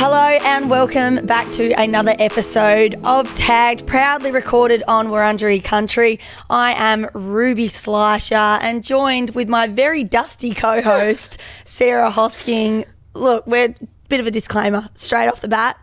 Hello and welcome back to another episode of Tagged, proudly recorded on Wurundjeri country. I am Ruby Slisher and joined with my very dusty co-host, Sarah Hosking. Look, we're a bit of a disclaimer straight off the bat.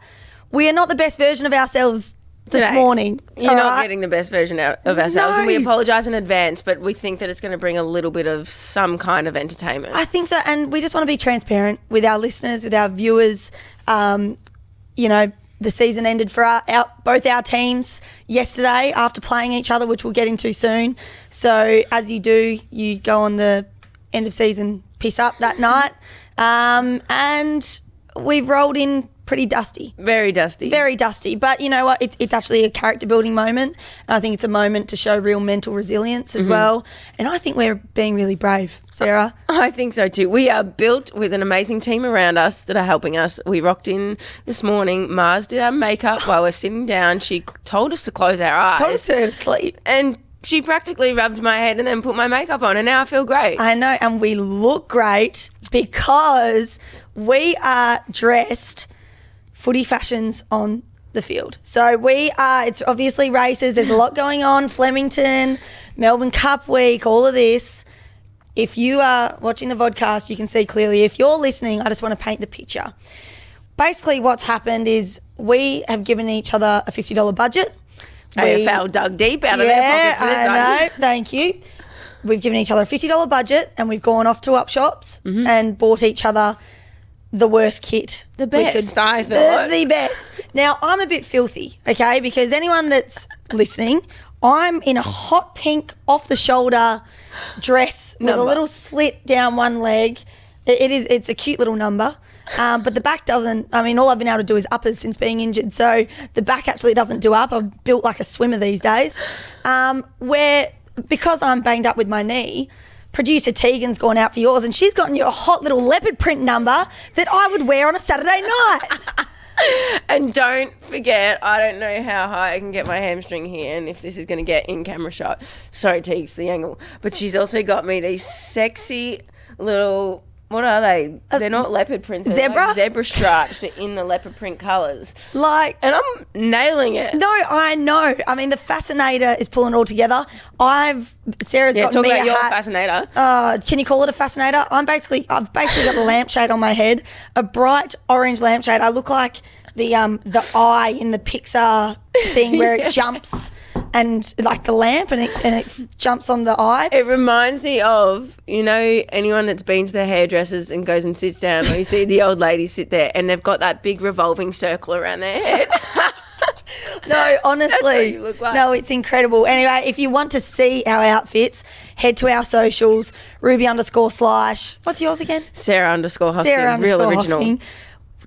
We are not the best version of ourselves this morning. You're not getting the best version of ourselves, and we apologise in advance, but we think that it's going to bring a little bit of some kind of entertainment. I think so, and we just want to be transparent with our listeners, with our viewers. The season ended for both our teams yesterday after playing each other, which we'll get into soon. So as you do, you go on the end of season piss up that night, and we've rolled in pretty dusty. Very dusty. Very dusty. But you know what? It's actually a character building moment. And I think it's a moment to show real mental resilience as well. And I think we're being really brave, Sarah. I think so too. We are built with an amazing team around us that are helping us. We rocked in this morning. Mars did our makeup while we're sitting down. She told us to close our eyes. She told us to go to sleep. And she practically rubbed my head and then put my makeup on, and now I feel great. I know. And we look great because we are dressed footy fashions on the field. So it's obviously races. There's a lot going on. Flemington, Melbourne Cup week, all of this. If you are watching the vodcast, you can see clearly. If you're listening, I just want to paint the picture. Basically what's happened is we have given each other a $50 budget. AFL dug deep out of their pockets for this one. I know. Thank you. We've given each other a $50 budget and we've gone off to up shops and bought each other the worst kit. The best, I thought. The best. Now, I'm a bit filthy, okay, because anyone that's listening, I'm in a hot pink off-the-shoulder dress with a little slit down one leg. It's a cute little number, but the back doesn't. I mean, all I've been able to do is uppers since being injured, so the back actually doesn't do up. I'm built like a swimmer these days. Because I'm banged up with my knee, producer Tegan's gone out for yours and she's gotten you a hot little leopard print number that I would wear on a Saturday night. And don't forget, I don't know how high I can get my hamstring here and if this is going to get in camera shot. Sorry, Teagues, the angle. But she's also got me these sexy little, what are they? They're not leopard prints. They're Zebra? like zebra stripes, but in the leopard print colours. And I'm nailing it. No, I know. I mean, the Fascinator is pulling it all together. Sarah's got talk me about a your hat. Fascinator. Can you call it a Fascinator? I've basically got a lampshade on my head, a bright orange lampshade. I look like the eye in the Pixar thing where it jumps and like the lamp and it jumps on the eye. It reminds me of, anyone that's been to the hairdressers and goes and sits down, or you see the old ladies sit there and they've got that big revolving circle around their head. No, honestly. That's what you look like. No, it's incredible. Anyway, if you want to see our outfits, head to our socials, Ruby_Slash. What's yours again? Sarah_Hosking. Sarah_Hosking. Real original.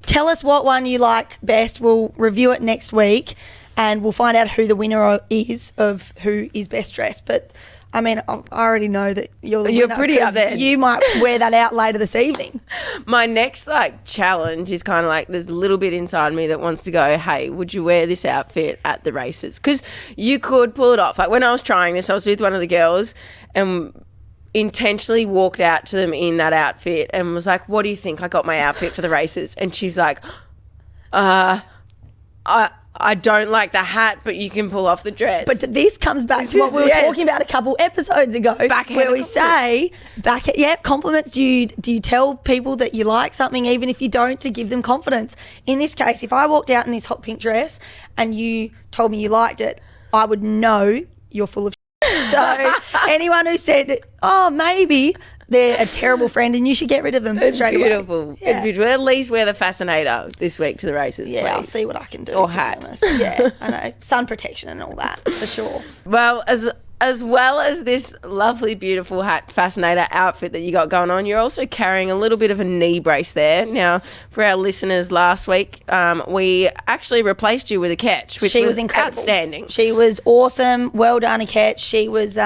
Tell us what one you like best. We'll review it next week and we'll find out who the winner is of who is best dressed. But I mean, I already know that you're the winner. You're pretty up there. You might wear that out later this evening. My next challenge is kind of like there's a little bit inside me that wants to go, hey, would you wear this outfit at the races? Because you could pull it off. Like when I was trying this, I was with one of the girls and intentionally walked out to them in that outfit and was like, what do you think? I got my outfit for the races. And she's like, I don't like the hat, but you can pull off the dress. But this comes back to what we were talking about a couple episodes ago, where we say, compliments. Do you tell people that you like something, even if you don't, to give them confidence? In this case, if I walked out in this hot pink dress and you told me you liked it, I would know you're full of shit. So anyone who said, oh, maybe, they're a terrible friend and you should get rid of them straight away. Yeah. It's beautiful. At least wear the Fascinator this week to the races, Yeah, please. I'll see what I can do. Or to hat. Be honest. Yeah, I know. Sun protection and all that, for sure. Well, as well as this lovely, beautiful hat Fascinator outfit that you got going on, you're also carrying a little bit of a knee brace there. Now, for our listeners last week, we actually replaced you with a catch, which was incredible. Outstanding. She was awesome. Well done, a catch. She was...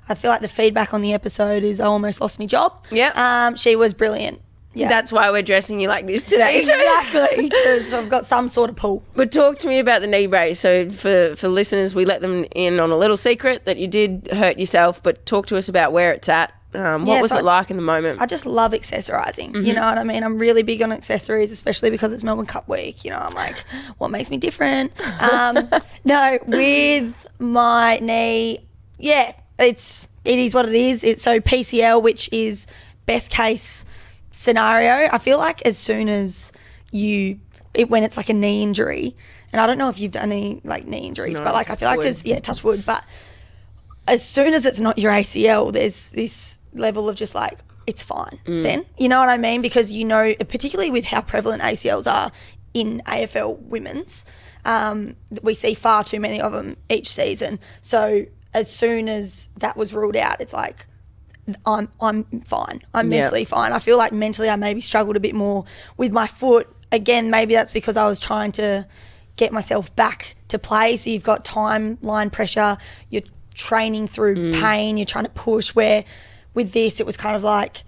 I feel like the feedback on the episode is I almost lost my job. Yeah. She was brilliant. Yeah. That's why we're dressing you like this today. Exactly, because I've got some sort of pull. But talk to me about the knee brace. So for listeners, we let them in on a little secret that you did hurt yourself, but talk to us about where it's at What was it like in the moment? I just love accessorising. You know what I mean? I'm really big on accessories, especially because it's Melbourne Cup week. You know, I'm like, what makes me different? No, with my knee, it is what it is. It's so PCL, which is best case scenario. I feel like as soon as when it's like a knee injury, and I don't know if you've done any like knee injuries, but like I feel like touch wood, but as soon as it's not your ACL, there's this level of just like, it's fine then. You know what I mean? Because you know, particularly with how prevalent ACLs are in AFL women's, we see far too many of them each season. So as soon as that was ruled out, it's like, I'm fine. I'm mentally fine. I feel like mentally I maybe struggled a bit more with my foot. Again, maybe that's because I was trying to get myself back to play. So you've got timeline pressure, you're training through pain, you're trying to push, where with this it was kind of like,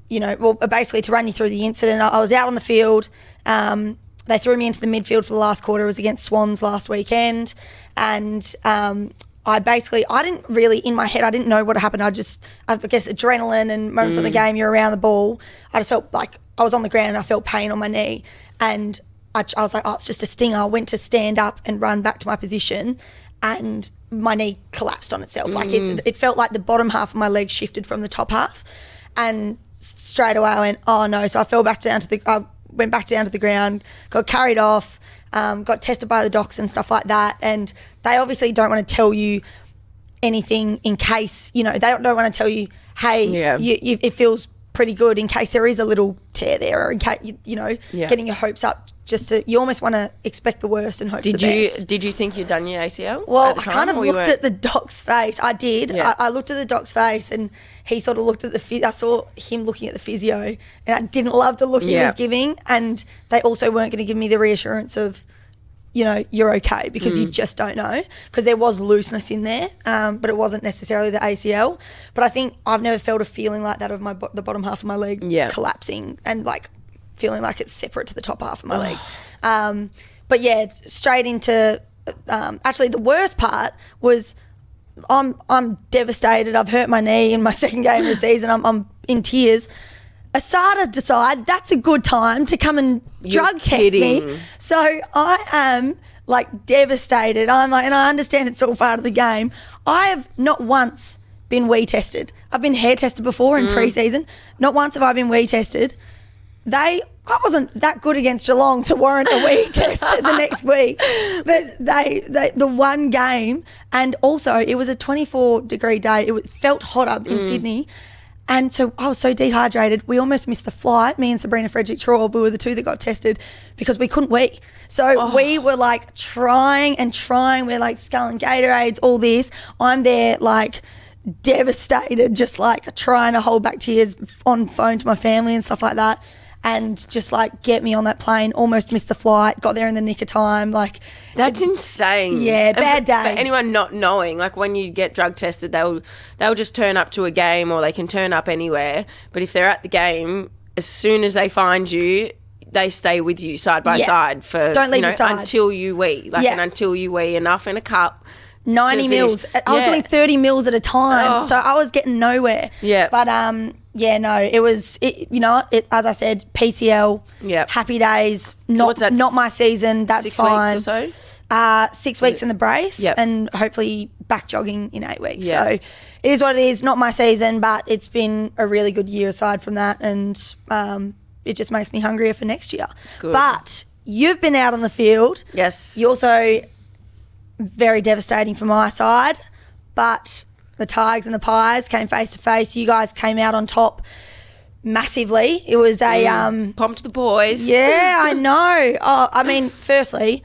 you know, well, basically to run you through the incident, I was out on the field. They threw me into the midfield for the last quarter. It was against Swans last weekend. And I didn't really, in my head, I didn't know what happened. I guess adrenaline and moments of the game, you're around the ball. I just felt like I was on the ground and I felt pain on my knee. And I was like, oh, it's just a stinger. I went to stand up and run back to my position and my knee collapsed on itself. Like it felt like the bottom half of my leg shifted from the top half. And straight away I went, oh no. So I went back down to the ground, got carried off, got tested by the docs and stuff like that. And they obviously don't want to tell you anything in case, you know, they don't want to tell you, hey, it feels pretty good, in case there is a little tear there, or in case, you know, getting your hopes up. You almost want to expect the worst and hope for the best. Did you think you'd done your ACL? Well, at the time, I kind of looked at the doc's face. I did. Yeah. I looked at the doc's face and he sort of looked at I saw him looking at the physio and I didn't love the look he was giving, and they also weren't going to give me the reassurance of, you know, you're okay, because you just don't know, because there was looseness in there, but it wasn't necessarily the ACL. But I think I've never felt a feeling like that of the bottom half of my leg collapsing and like feeling like it's separate to the top half of my leg. But yeah, straight into actually the worst part was I'm devastated. I've hurt my knee in my second game of the season. I'm in tears. Asada decide that's a good time to come and drug test me. So I am like devastated. I'm like, and I understand it's all part of the game. I have not once been wee tested. I've been hair tested before in pre-season. Not once have I been wee tested. I wasn't that good against Geelong to warrant a wee test the next week. But the one game, and also it was a 24-degree day. It felt hot up in Sydney. And so I was so dehydrated, we almost missed the flight. Me and Sabrina Frederick-Traub, we were the two that got tested because we couldn't wee. So we were like trying. We're like sculling Gatorades, all this. I'm there like devastated, just like trying to hold back tears on phone to my family and stuff like that. And just like get me on that plane, almost missed the flight, got there in the nick of time. Like, that's insane. Yeah, bad day. For anyone not knowing, like when you get drug tested, they'll just turn up to a game, or they can turn up anywhere. But if they're at the game, as soon as they find you, they stay with you side by side for, don't leave your side until you wee. And until you wee enough in a cup. 90 mils. I was doing 30 mils at a time, so I was getting nowhere. Yeah. But it was, as I said, PCL, happy days, not my season, that's 6 fine. weeks or so? 6 weeks in the brace and hopefully back jogging in 8 weeks. So it is what it is, not my season, but it's been a really good year aside from that, and it just makes me hungrier for next year. Good. But you've been out on the field. Yes. You also... very devastating from my side, but the Tigers and the Pies came face to face. You guys came out on top massively. It was a pumped the boys. Yeah, I know. I mean, firstly,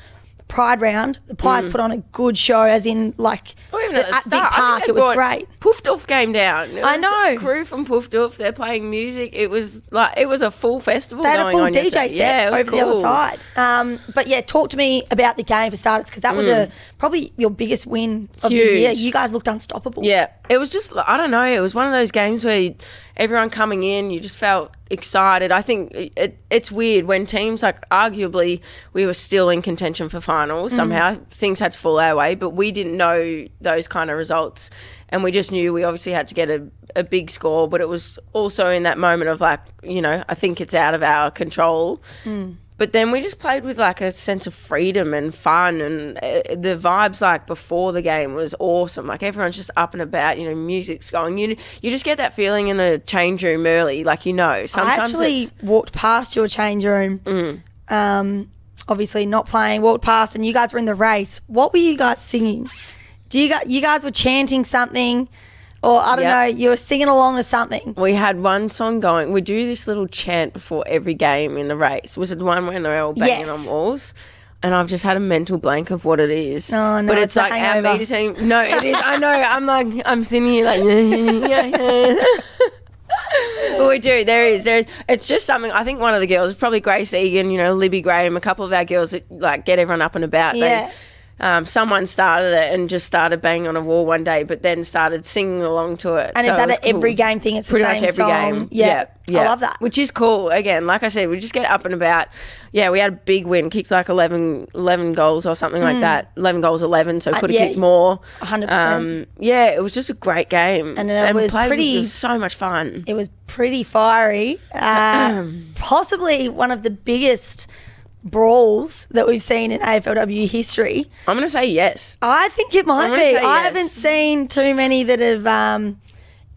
Pride round, the Pies put on a good show, as in like at Vic Park. It was great. Poofed Off came down. I know. A crew from Poofed Off. They're playing music. It was a full festival. They had a full DJ set it was over the other side. But yeah, talk to me about the game for starters, because that was probably your biggest win of the year. You guys looked unstoppable. Yeah, it was just, I don't know, it was one of those games where everyone coming in, you just felt excited. I think it's weird when teams, like, arguably we were still in contention for finals somehow. Things had to fall our way, but we didn't know those kind of results. and we just knew we obviously had to get a big score, but it was also in that moment of like, you know, I think it's out of our control. But then we just played with like a sense of freedom and fun, and the vibes like before the game was awesome. Like everyone's just up and about, you know, music's going. You just get that feeling in the change room early, like, you know. Sometimes I actually walked past your change room, obviously not playing, walked past, and you guys were in the race. What were you guys singing? You guys were chanting something? Or, I don't know, you were singing along to something. We had one song going. We do this little chant before every game in the race. Was it the one when they're all banging on walls? And I've just had a mental blank of what it is. Oh, no, but it's like our beta team. No, it is. I know. I'm sitting here like, Well, we do. There is. It's just something. I think one of the girls, probably Grace Egan, you know, Libby Graham, a couple of our girls that like get everyone up and about. Yeah. Someone started it and just started banging on a wall one day, but then started singing along to it. And so is that it was at every game thing? It's pretty the much same every song? game. Yeah. I love that. Which is cool. Again, like I said, we just get up and about. Yeah, we had a big win. Kicked like 11 goals or something like that. 11 goals, 11, so could have kicked more. 100%. Yeah, it was just a great game. And it was it was so much fun. It was pretty fiery. Possibly one of the biggest brawls that we've seen in AFLW history. I'm going to say yes. I think it might be. I haven't seen too many that have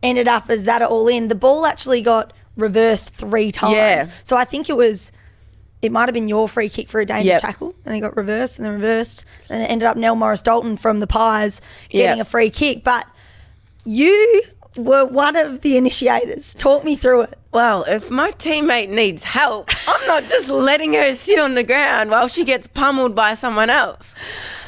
ended up as that all in. The ball actually got reversed 3 times. Yeah. So I think it might have been your free kick for a dangerous tackle, and it got reversed and then reversed, and it ended up Nell Morris-Dalton from the Pies getting a free kick. But you were one of the initiators. Talk me through it. Well, if my teammate needs help, I'm not just letting her sit on the ground while she gets pummeled by someone else.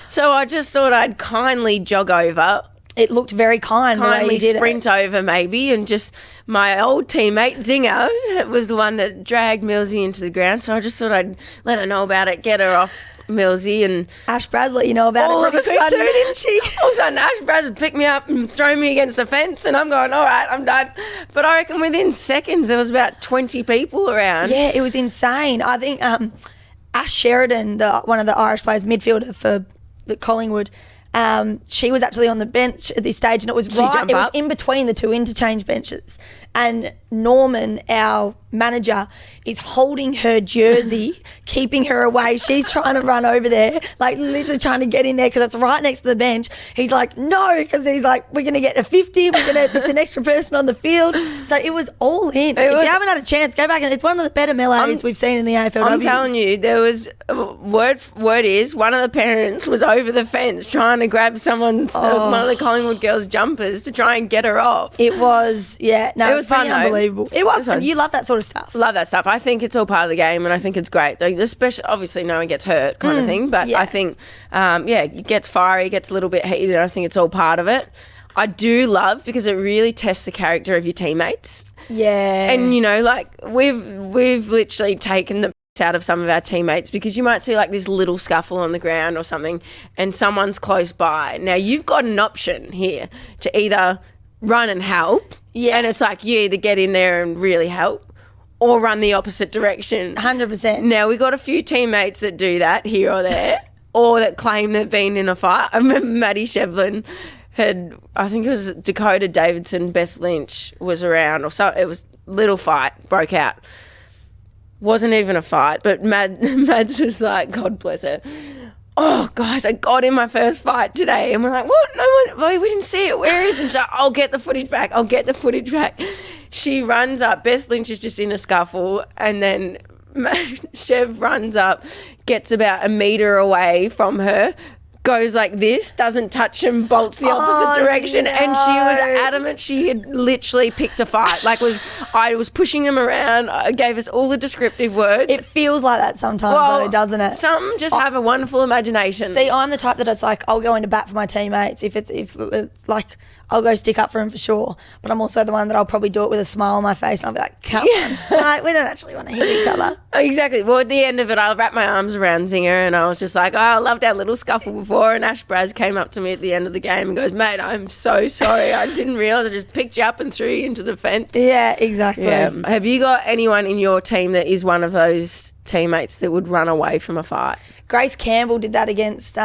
So I just thought I'd kindly jog over. It looked very kind. Kindly sprint over maybe, and just my old teammate Zinger was the one that dragged Millsy into the ground. So I just thought I'd let her know about it, get her off Millsy, and Ash Braslett, you know about all it of a sudden, too, didn't she? All of a sudden, Ash Braslett picked me up and throw me against the fence, and I'm going, all right, I'm done. But I reckon within seconds there was about 20 people around. Yeah, it was insane. I think Ash Sheridan, one of the Irish players, midfielder for the Collingwood, she was actually on the bench at this stage, and it was in between the 2 interchange benches, and Norman, our manager, is holding her jersey, keeping her away. She's trying to run over there, like literally trying to get in there because it's right next to the bench. He's like, no, because he's like, we're going to get a 50. It's an extra person on the field. So it was all in. If you haven't had a chance, go back, and it's one of the better melees we've seen in the AFLW. I'm telling you, there was word is one of the parents was over the fence trying to grab one of the Collingwood girls' jumpers to try and get her off. It was, it was fun, unbelievable. It was fun. You love that sort of stuff. Love that stuff. I think it's all part of the game, and I think it's great. Like, especially, obviously, no one gets hurt, kind of thing. But I think, it gets fiery, it gets a little bit heated. I think it's all part of it. I do love because it really tests the character of your teammates. Yeah, and you know, like we've literally taken the out of some of our teammates because you might see like this little scuffle on the ground or something, and someone's close by. Now you've got an option here to either run and help, and it's like you either get in there and really help, or run the opposite direction. 100%. Now, we got a few teammates that do that here or there, or that claim they've been in a fight. I remember Maddie Shevlin had, I think it was Dakota Davidson, Beth Lynch was around, or so it was little fight, broke out. Wasn't even a fight, but Mads was like, God bless her. Oh, guys, I got in my first fight today. And we're like, what? No, we didn't see it. Where is it? And she's like, I'll get the footage back. She runs up. Beth Lynch is just in a scuffle. And then Chev runs up, gets about a metre away from her, goes like this, doesn't touch him, bolts the opposite direction. No. And she was adamant she had literally picked a fight. I was pushing him around. I gave us all the descriptive words. It feels like that sometimes, though, doesn't it? Some just have a wonderful imagination. See, I'm the type that it's like, I'll go into bat for my teammates. If it's like, I'll go stick up for him for sure. But I'm also the one that I'll probably do it with a smile on my face, and I'll be like, come on. Like, we don't actually want to hit each other. Exactly. Well, at the end of it, I'll wrap my arms around Zinger, and I was just like, I loved our little scuffle before. And Ash Braz came up to me at the end of the game and goes, mate, I'm so sorry. I didn't realise I just picked you up and threw you into the fence. Yeah, exactly. Yeah. Have you got anyone in your team that is one of those teammates that would run away from a fight? Grace Campbell did that against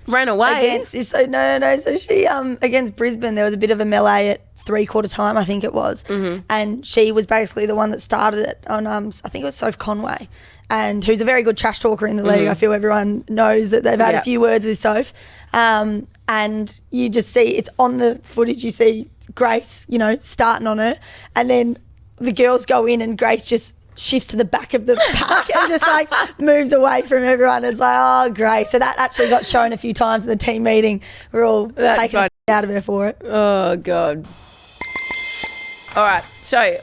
Ran away. So she against Brisbane, there was a bit of a melee at 3/4 time, I think it was, and she was basically the one that started it on I think it was Soph Conway, and who's a very good trash talker in the league. I feel everyone knows that they've had a few words with Soph, and you just see it's on the footage. You see Grace, starting on her, and then the girls go in and Grace just shifts to the back of the pack and just like moves away from everyone. It's like, oh, Grace. So that actually got shown a few times in the team meeting. We're all taking it out of her for it. Oh, God. All right, so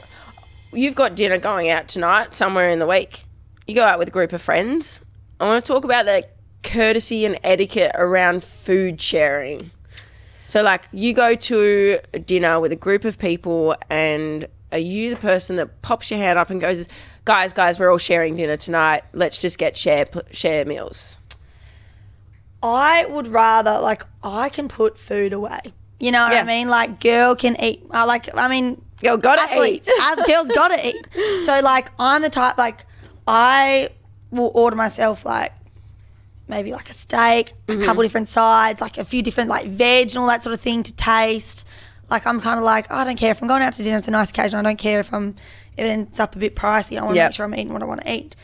you've got dinner going out tonight somewhere in the week. You go out with a group of friends. I want to talk about the courtesy and etiquette around food sharing. So, like, you go to a dinner with a group of people and are you the person that pops your hand up and goes, guys, we're all sharing dinner tonight. Let's just get share meals? I would rather, I can put food away. You know what I mean? Like, girl can eat. Girl gotta athletes, eat. Girls gotta eat. So, I'm the type, I will order myself, maybe a steak, a couple different sides, a few different, veg and all that sort of thing to taste. I'm kind of I don't care if I'm going out to dinner, it's a nice occasion. I don't care if it ends up a bit pricey. I want to make sure I'm eating what I want to eat,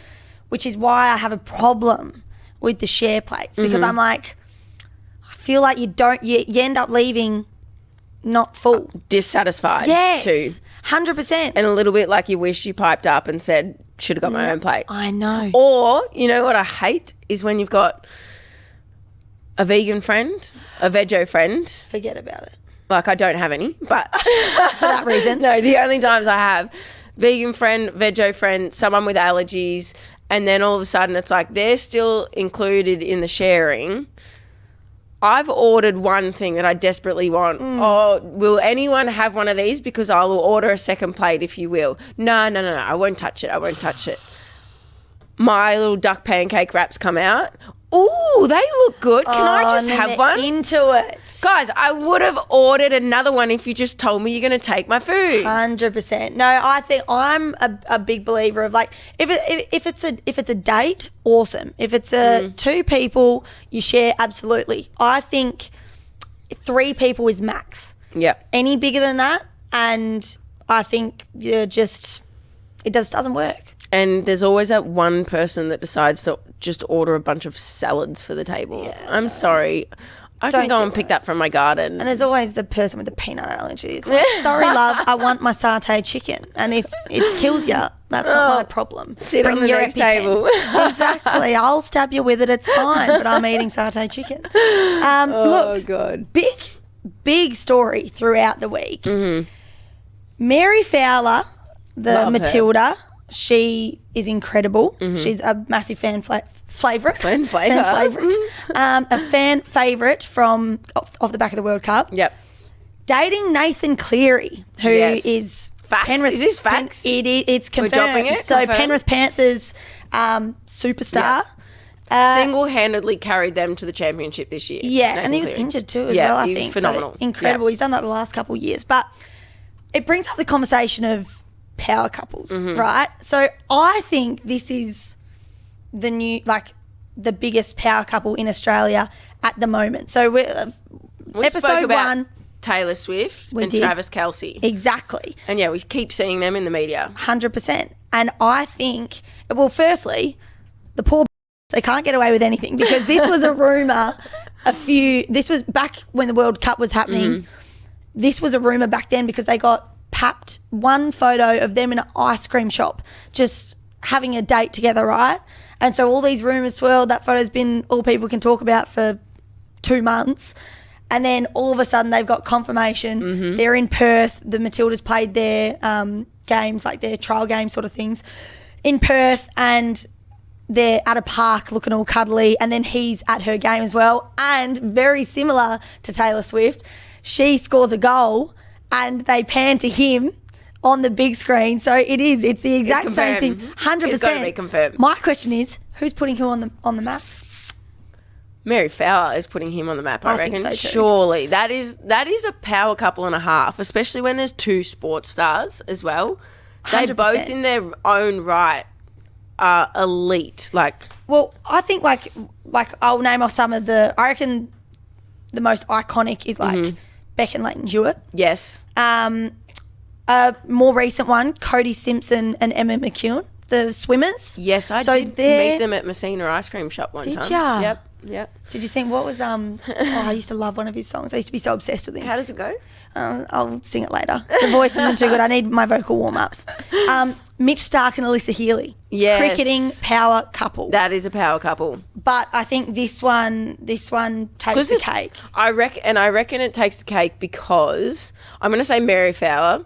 which is why I have a problem with the share plates because I'm I feel like you end up leaving not full. Dissatisfied. Yes, too. 100%. And a little bit like you wish you piped up and said, should have got my own plate. I know. Or, you know what I hate is when you've got a vegan friend, a veggie friend. Forget about it. I don't have any, but for that reason. No, the only times I have vegan friend, veggie friend, someone with allergies, and then all of a sudden it's they're still included in the sharing. I've ordered one thing that I desperately want. Oh, will anyone have one of these? Because I will order a second plate if you will. No. I won't touch it. My little duck pancake wraps come out. Ooh, they look good. Can I just have one? Into it. Guys, I would have ordered another one if you just told me you're going to take my food. 100%. No, I think I'm a big believer of if it's a date, awesome. If it's two people, you share, absolutely. I think 3 people is max. Yeah. Any bigger than that, and I think it just doesn't work. And there's always that one person that decides to just order a bunch of salads for the table. Yeah, I'm sorry. I can go and pick that from my garden. And there's always the person with the peanut allergy. It's sorry, love, I want my satay chicken. And if it kills you, that's not my problem. Sit on the next table. Exactly. I'll stab you with it. It's fine. But I'm eating satay chicken. Look, God. Big story throughout the week. Mm-hmm. Mary Fowler, Love Matilda, she is incredible. Mm-hmm. She's a massive fan favourite. A fan favourite from off the back of the World Cup. Yep. Dating Nathan Cleary, who is facts. Penrith. Is this facts? It's confirmed. We're dropping it. So confirmed. Penrith Panthers superstar. Single-handedly carried them to the championship this year. Yeah, Nathan and he was Cleary. injured too as well, I think. He was phenomenal. So incredible. He's done that the last couple of years. But it brings up the conversation of power couples, right? So I think this is the new, the biggest power couple in Australia at the moment. So we episode spoke about 1, Taylor Swift and did. Travis Kelce. Exactly. And we keep seeing them in the media. 100%. And I think, well, firstly, the poor they can't get away with anything because this was a rumour this was back when the World Cup was happening. This was a rumour back then because they got papped one photo of them in an ice cream shop just having a date together, right? And so all these rumours swirled. That photo's been all people can talk about for 2 months. And then all of a sudden they've got confirmation. They're in Perth. The Matildas played their games, their trial game sort of things in Perth, and they're at a park looking all cuddly, and then he's at her game as well. And very similar to Taylor Swift, she scores a goal and they pan to him on the big screen. So it's the exact same thing. 100%. It's got to be confirmed. My question is, who's putting who on the map? Mary Fowler is putting him on the map, I reckon. Think so too. Surely. That is a power couple and a half, especially when there's 2 sports stars as well. They're 100%. both in their own right are elite. Like, Well, I think like I'll name off some of I reckon the most iconic is like Beck and Leighton Hewitt. yes. A more recent one, Cody Simpson and Emma McKeown, the swimmers. Yes, I did meet them at Messina Ice Cream Shop one time. Did ya? Yep. Did you sing, what was, I used to love one of his songs. I used to be so obsessed with him. How does it go? I'll sing it later. The voice isn't too good. I need my vocal warm-ups. Mitch Starc and Alyssa Healy. Yes. Cricketing power couple. That is a power couple. But I think this one takes the cake. I reckon it takes the cake because I'm going to say Mary Fowler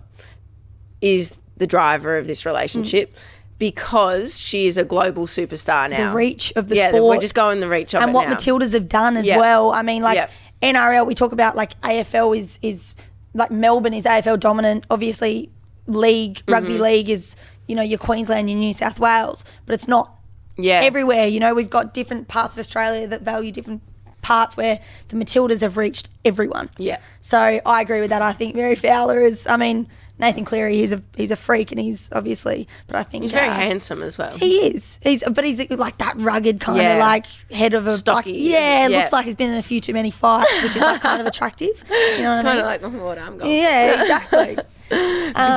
is the driver of this relationship because she is a global superstar now. The reach of the sport. sport. We're just going the reach of it and what now. Matildas have done as well. I mean, like Yep. NRL, we talk about like AFL is like Melbourne is AFL dominant. Obviously, rugby league is, you know, your Queensland, your New South Wales, but it's not everywhere. You know, we've got different parts of Australia that value different parts where the Matildas have reached everyone. Yeah. So I agree with that. I think Mary Fowler is, I mean, Nathan Cleary, he's a freak and he's obviously, but I think he's very handsome as well. He is. He's like that rugged kind of like head of a stocky. Like, looks like he's been in a few too many fights, which is like kind of attractive. You know what I mean? Kind of like what I'm going. Yeah, exactly.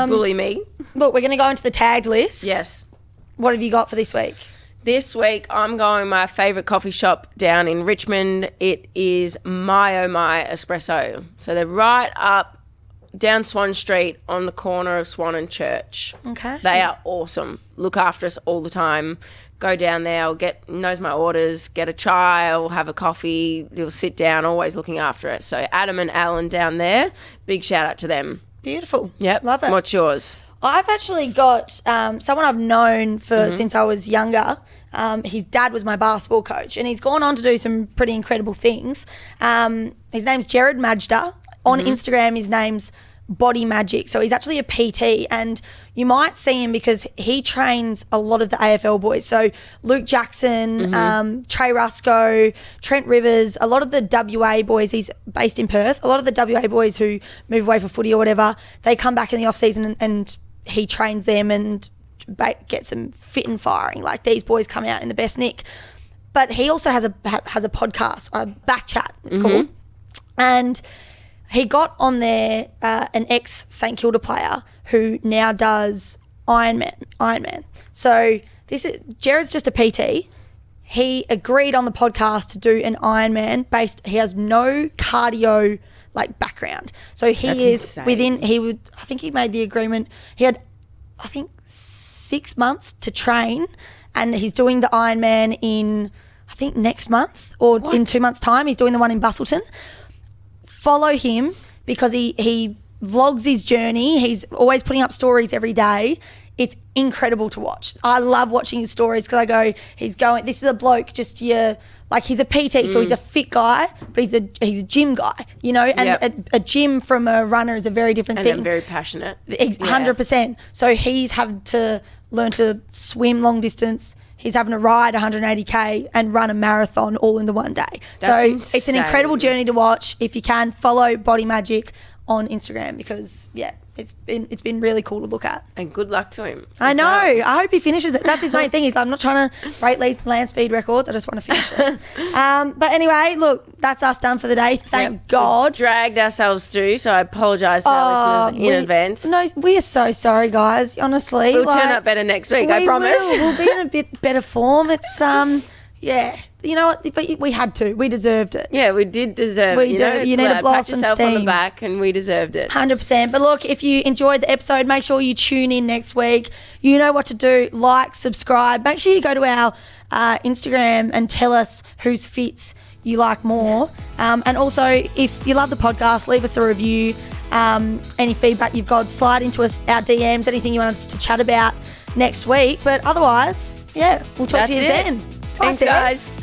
Bully me. Look, we're going to go into the tagged list. Yes. What have you got for this week? This week, I'm going my favourite coffee shop down in Richmond. It is My Oh My Espresso. So they're right up down Swan Street on the corner of Swan and Church. Okay. They are awesome. Look after us all the time. Go down there. Knows my orders. Get a chai. I'll have a coffee. You'll sit down. Always looking after it. So Adam and Alan down there. Big shout out to them. Beautiful. Yep. Love it. What's yours? I've actually got someone I've known for since I was younger. His dad was my basketball coach and he's gone on to do some pretty incredible things. His name's Jared Majda. On Instagram, his name's Body Magic. So he's actually a PT and you might see him because he trains a lot of the AFL boys. So Luke Jackson, Trey Rusco, Trent Rivers, a lot of the WA boys, he's based in Perth, a lot of the WA boys who move away for footy or whatever, they come back in the off season and he trains them and gets them fit and firing. Like these boys come out in the best nick. But he also has a podcast, a back chat it's called. And he got on there an ex-St Kilda player who now does Ironman. So Jared's just a PT. He agreed on the podcast to do an Ironman he has no cardio like background. So he is insane. I think he made the agreement. He had, I think, 6 months to train and he's doing the Ironman in, I think, next month or in 2 months' time. He's doing the one in Bustleton. Follow him because he vlogs his journey. He's always putting up stories every day. It's incredible to watch. I love watching his stories because I go, this is a bloke just like he's a PT, so he's a fit guy, but he's a gym guy, you know, and a gym from a runner is a very different thing. And very passionate. 100%. So he's having to learn to swim long distance. He's having to ride 180k and run a marathon all in the one day. That's insane. It's an incredible journey to watch. If you can, follow Body Magic on Instagram because it's been really cool to look at. And good luck to him. I know. I hope he finishes it. That's his main thing. I'm not trying to break these land speed records. I just want to finish it. But anyway, look, that's us done for the day. Thank God. We dragged ourselves through, so I apologise to our listeners in advance. No, we are so sorry, guys. Honestly, we'll turn up better next week. I promise. We'll be in a bit better form. It's yeah. You know what? But we had to. We deserved it. Yeah, we did deserve it. You need to blow off some steam. Pat yourself on the back and we deserved it. 100%. But look, if you enjoyed the episode, make sure you tune in next week. You know what to do. Like, subscribe. Make sure you go to our Instagram and tell us whose fits you like more. And also, if you love the podcast, leave us a review. Any feedback you've got, slide into our DMs, anything you want us to chat about next week. But otherwise, we'll talk to you then. Thanks, guys.